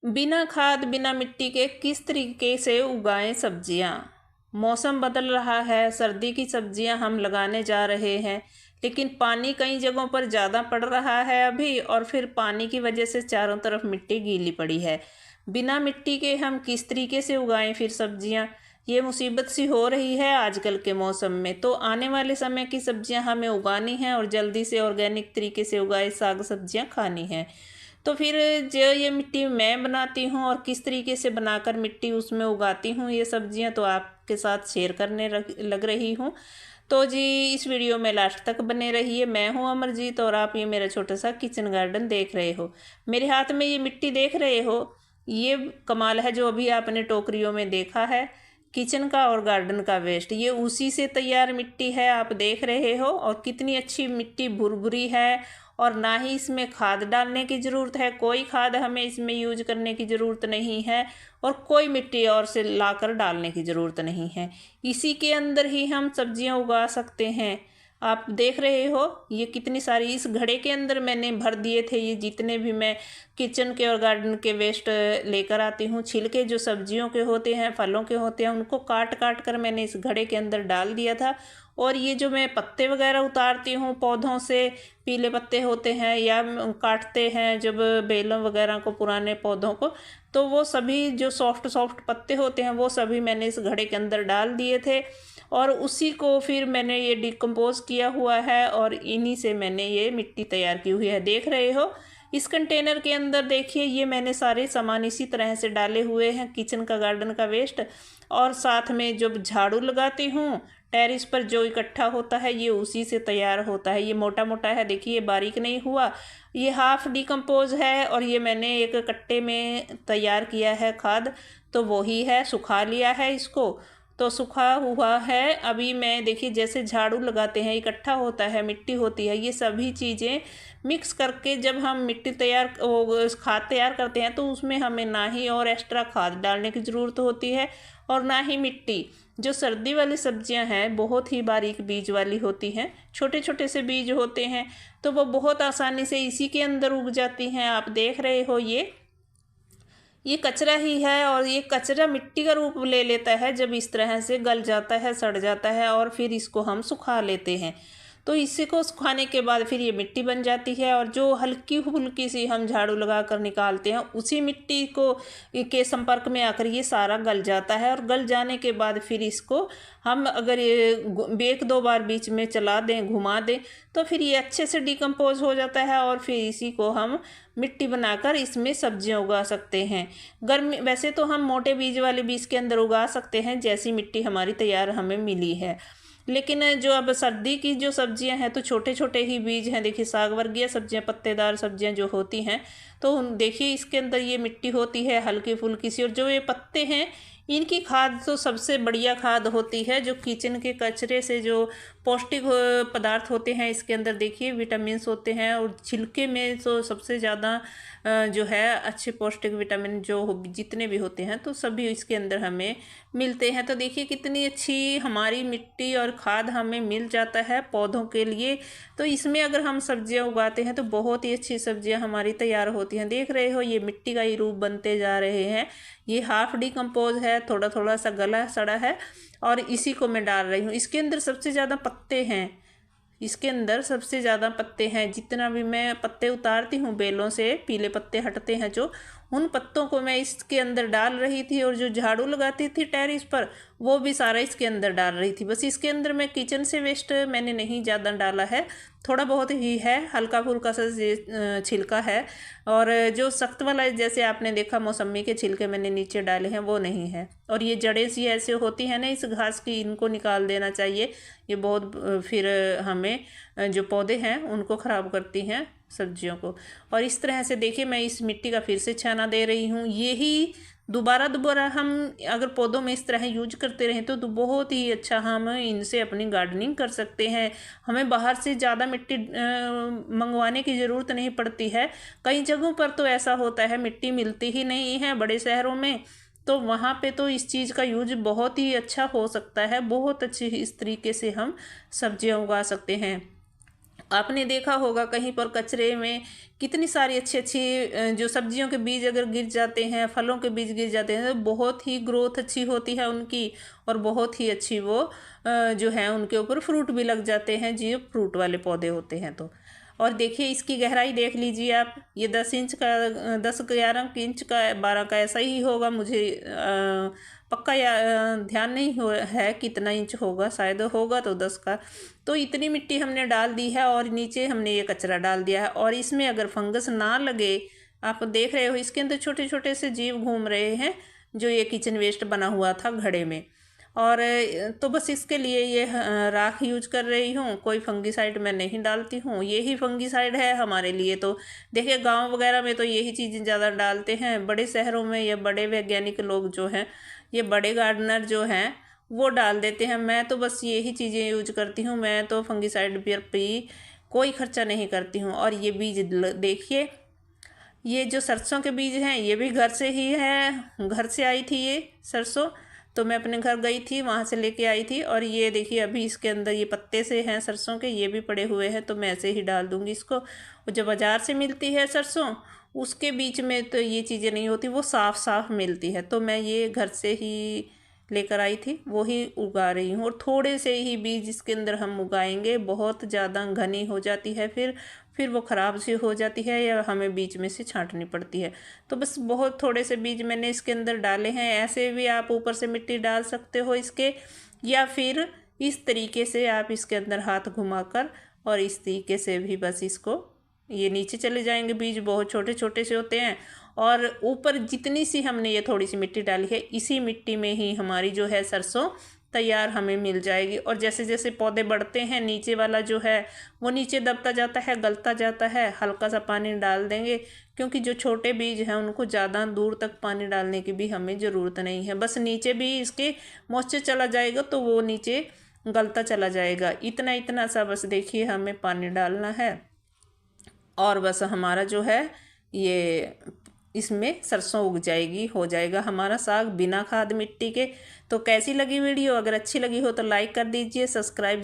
बिना खाद बिना मिट्टी के किस तरीके से उगाएं सब्जियां। मौसम बदल रहा है, सर्दी की सब्जियां हम लगाने जा रहे हैं, लेकिन पानी कई जगहों पर ज़्यादा पड़ रहा है अभी, और फिर पानी की वजह से चारों तरफ मिट्टी गीली पड़ी है। बिना मिट्टी के हम किस तरीके से उगाएं फिर सब्जियां। ये मुसीबत सी हो रही है आजकल के मौसम में। तो आने वाले समय की सब्जियां हमें उगानी हैं और जल्दी से ऑर्गेनिक तरीके से उगाए साग सब्जियां खानी हैं। तो फिर जो ये मिट्टी मैं बनाती हूँ और किस तरीके से बनाकर मिट्टी उसमें उगाती हूँ ये सब्जियाँ, तो आपके साथ शेयर करने लग रही हूँ। तो जी इस वीडियो में लास्ट तक बने रहिए। मैं हूँ अमरजीत और आप ये मेरा छोटा सा किचन गार्डन देख रहे हो। मेरे हाथ में ये मिट्टी देख रहे हो, ये कमाल है जो अभी आपने टोकरियों में देखा है, किचन का और गार्डन का वेस्ट, ये उसी से तैयार मिट्टी है, आप देख रहे हो। और कितनी अच्छी मिट्टी भुरभुरी है, और ना ही इसमें खाद डालने की ज़रूरत है, कोई खाद हमें इसमें यूज करने की ज़रूरत नहीं है, और कोई मिट्टी और से लाकर डालने की ज़रूरत नहीं है। इसी के अंदर ही हम सब्जियां उगा सकते हैं। आप देख रहे हो ये कितनी सारी इस घड़े के अंदर मैंने भर दिए थे। ये जितने भी मैं किचन के और गार्डन के वेस्ट लेकर आती हूँ, छिलके जो सब्जियों के होते हैं, फलों के होते हैं, उनको काट काट कर मैंने इस घड़े के अंदर डाल दिया था। और ये जो मैं पत्ते वगैरह उतारती हूँ पौधों से, पीले पत्ते होते हैं या काटते हैं जब बेलों वगैरह को, पुराने पौधों को, तो वो सभी जो सॉफ्ट सॉफ्ट पत्ते होते हैं वो सभी मैंने इस घड़े के अंदर डाल दिए थे। और उसी को फिर मैंने ये डिकम्पोज किया हुआ है और इन्हीं से मैंने ये मिट्टी तैयार की हुई है। देख रहे हो इस कंटेनर के अंदर, देखिए ये मैंने सारे सामान इसी तरह से डाले हुए हैं, किचन का गार्डन का वेस्ट। और साथ में जब झाड़ू लगाती हूँ टेरिस पर जो इकट्ठा होता है ये उसी से तैयार होता है। ये मोटा मोटा है, देखिए ये बारीक नहीं हुआ, ये हाफ डिकम्पोज है। और ये मैंने एक कट्टे में तैयार किया है खाद, तो वही है, सुखा लिया है इसको, तो सूखा हुआ है। अभी मैं देखिए जैसे झाड़ू लगाते हैं इकट्ठा होता है, मिट्टी होती है, ये सभी चीज़ें मिक्स करके जब हम मिट्टी तैयार खाद तैयार करते हैं तो उसमें हमें ना ही और एक्स्ट्रा खाद डालने की ज़रूरत होती है और ना ही मिट्टी। जो सर्दी वाली सब्जियां हैं बहुत ही बारीक बीज वाली होती हैं, छोटे छोटे से बीज होते हैं, तो वो बहुत आसानी से इसी के अंदर उग जाती हैं। आप देख रहे हो ये कचरा ही है, और ये कचरा मिट्टी का रूप ले लेता है जब इस तरह से गल जाता है, सड़ जाता है, और फिर इसको हम सुखा लेते हैं। तो इसी को सुखाने के बाद फिर ये मिट्टी बन जाती है, और जो हल्की फुल्की सी हम झाड़ू लगा कर निकालते हैं उसी मिट्टी को के संपर्क में आकर ये सारा गल जाता है। और गल जाने के बाद फिर इसको हम अगर ये एक दो बार बीच में चला दें, घुमा दें, तो फिर ये अच्छे से डिकम्पोज हो जाता है। और फिर इसी को हम मिट्टी बनाकर इसमें सब्जियां उगा सकते हैं। गर्मी वैसे तो हम मोटे बीज वाले बीज के अंदर उगा सकते हैं जैसी मिट्टी हमारी तैयार हमें मिली है, लेकिन जो अब सर्दी की जो सब्जियां हैं तो छोटे छोटे ही बीज हैं। देखिए साग वर्गीय सब्जियां, पत्तेदार सब्जियां जो होती हैं, तो देखिए इसके अंदर ये मिट्टी होती है हल्की फुल्की सी, और जो ये पत्ते हैं इनकी खाद तो सबसे बढ़िया खाद होती है। जो किचन के कचरे से जो पौष्टिक पदार्थ होते हैं इसके अंदर देखिए विटामिन्स होते हैं, और छिलके में तो सबसे ज़्यादा जो है अच्छे पौष्टिक विटामिन जो जितने भी होते हैं तो सभी इसके अंदर हमें मिलते हैं। तो देखिए कितनी अच्छी हमारी मिट्टी और खाद हमें मिल जाता है पौधों के लिए। तो इसमें अगर हम सब्जियां उगाते हैं तो बहुत ही अच्छी सब्जियां हमारी तैयार होती हैं। देख रहे हो ये मिट्टी का ही रूप बनते जा रहे हैं। ये हाफ डिकम्पोज है, थोड़ा थोड़ा सा गला सड़ा है, और इसी को मैं डाल रही हूँ। इसके अंदर सबसे ज़्यादा पत्ते हैं, इसके अंदर सबसे ज़्यादा पत्ते हैं। जितना भी मैं पत्ते उतारती हूँ बेलों से, पीले पत्ते हटते हैं जो, उन पत्तों को मैं इसके अंदर डाल रही थी। और जो झाड़ू लगाती थी टेरिस पर वो भी सारा इसके अंदर डाल रही थी। बस इसके अंदर मैं किचन से वेस्ट मैंने नहीं ज़्यादा डाला है, थोड़ा बहुत ही है, हल्का फुल्का सा छिलका है। और जो सख्त वाला जैसे आपने देखा मौसमी के छिलके मैंने नीचे डाले हैं वो नहीं है। और ये जड़ें सी ऐसे होती हैं ना इस घास की, इनको निकाल देना चाहिए। ये बहुत फिर हमें जो पौधे हैं उनको ख़राब करती हैं सब्जियों को। और इस तरह से देखिए मैं इस मिट्टी का फिर से छाना दे रही हूँ। यही दोबारा दोबारा हम अगर पौधों में इस तरह यूज करते रहें तो बहुत ही अच्छा हम इनसे अपनी गार्डनिंग कर सकते हैं। हमें बाहर से ज़्यादा मिट्टी मंगवाने की ज़रूरत नहीं पड़ती है। कई जगहों पर तो ऐसा होता है मिट्टी मिलती ही नहीं है बड़े शहरों में, तो वहाँ पे तो इस चीज़ का यूज बहुत ही अच्छा हो सकता है। बहुत अच्छी इस तरीके से हम सब्जियाँ उगा सकते हैं। आपने देखा होगा कहीं पर कचरे में कितनी सारी अच्छी अच्छी जो सब्जियों के बीज अगर गिर जाते हैं, फलों के बीज गिर जाते हैं, तो बहुत ही ग्रोथ अच्छी होती है उनकी, और बहुत ही अच्छी वो जो है उनके ऊपर फ्रूट भी लग जाते हैं, जो फ्रूट वाले पौधे होते हैं। तो और देखिए इसकी गहराई देख लीजिए आप, ये 10 इंच का, 10-11 इंच का, 12 का ऐसा ही होगा, मुझे पक्का या ध्यान नहीं है कितना इंच होगा, शायद होगा तो 10 का। तो इतनी मिट्टी हमने डाल दी है और नीचे हमने ये कचरा डाल दिया है। और इसमें अगर फंगस ना लगे, आप देख रहे हो इसके अंदर छोटे छोटे से जीव घूम रहे हैं, जो ये किचन वेस्ट बना हुआ था घड़े में। और तो बस इसके लिए ये राख यूज कर रही हूँ, कोई फंगीसाइड मैं नहीं डालती हूँ, यही फंगीसाइड है हमारे लिए। तो देखिए गांव वगैरह में तो यही चीज़ें ज़्यादा डालते हैं, बड़े शहरों में या बड़े वैज्ञानिक लोग जो हैं, ये बड़े गार्डनर जो हैं, वो डाल देते हैं। मैं तो बस यही चीज़ें यूज करती हूँ, मैं तो फंगीसाइड पर भी कोई खर्चा नहीं करती हूँ। और ये बीज देखिए, ये जो सरसों के बीज हैं ये भी घर से ही है, घर से आई थी ये सरसों, तो मैं अपने घर गई थी, वहाँ से लेके आई थी। और ये देखिए अभी इसके अंदर ये पत्ते से हैं सरसों के, ये भी पड़े हुए हैं, तो मैं ऐसे ही डाल दूँगी इसको। और जो बाज़ार से मिलती है सरसों, उसके बीच में तो ये चीज़ें नहीं होती, वो साफ़ साफ़ मिलती है। तो मैं ये घर से ही लेकर आई थी, वो ही उगा रही हूँ। और थोड़े से ही बीज इसके अंदर हम उगाएंगे, बहुत ज़्यादा घनी हो जाती है, फिर वो ख़राब सी हो जाती है या हमें बीच में से छांटनी पड़ती है। तो बस बहुत थोड़े से बीज मैंने इसके अंदर डाले हैं। ऐसे भी आप ऊपर से मिट्टी डाल सकते हो इसके, या फिर इस तरीके से आप इसके अंदर हाथ घुमाकर, और इस तरीके से भी बस इसको, ये नीचे चले जाएंगे बीज, बहुत छोटे छोटे से होते हैं। और ऊपर जितनी सी हमने ये थोड़ी सी मिट्टी डाली है, इसी मिट्टी में ही हमारी जो है सरसों तैयार हमें मिल जाएगी। और जैसे जैसे पौधे बढ़ते हैं, नीचे वाला जो है वो नीचे दबता जाता है, गलता जाता है, हल्का सा पानी डाल देंगे, क्योंकि जो छोटे बीज हैं उनको ज़्यादा दूर तक पानी डालने की भी हमें ज़रूरत नहीं है, बस नीचे भी इसके मॉइस्चर चला जाएगा तो वो नीचे गलता चला जाएगा। इतना इतना सा बस देखिए हमें पानी डालना है, और बस हमारा जो है ये इसमें सरसों उग जाएगी, हो जाएगा हमारा साग बिना खाद मिट्टी के। तो कैसी लगी वीडियो? अगर अच्छी लगी हो तो लाइक कर दीजिए, सब्सक्राइब